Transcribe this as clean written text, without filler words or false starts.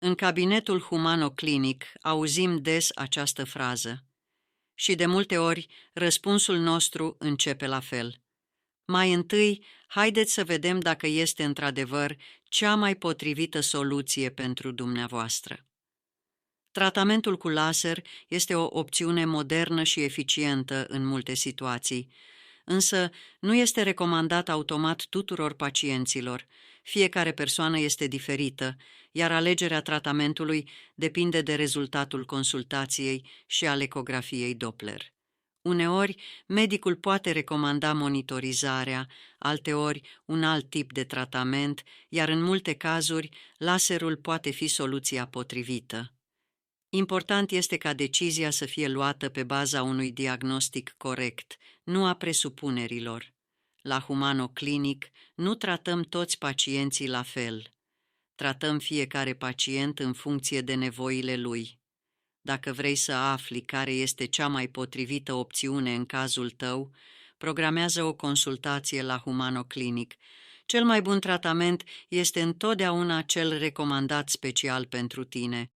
În cabinetul Humano-Clinic auzim des această frază și de multe ori răspunsul nostru începe la fel. Mai întâi, haideți să vedem dacă este într-adevăr cea mai potrivită soluție pentru dumneavoastră. Tratamentul cu laser este o opțiune modernă și eficientă în multe situații, însă nu este recomandat automat tuturor pacienților. Fiecare persoană este diferită, iar alegerea tratamentului depinde de rezultatul consultației și al ecografiei Doppler. Uneori, medicul poate recomanda monitorizarea, alteori un alt tip de tratament, iar în multe cazuri, laserul poate fi soluția potrivită. Important este ca decizia să fie luată pe baza unui diagnostic corect, nu a presupunerilor. La Humano Clinic nu tratăm toți pacienții la fel. Tratăm fiecare pacient în funcție de nevoile lui. Dacă vrei să afli care este cea mai potrivită opțiune în cazul tău, programează o consultație la Humano Clinic. Cel mai bun tratament este întotdeauna cel recomandat special pentru tine.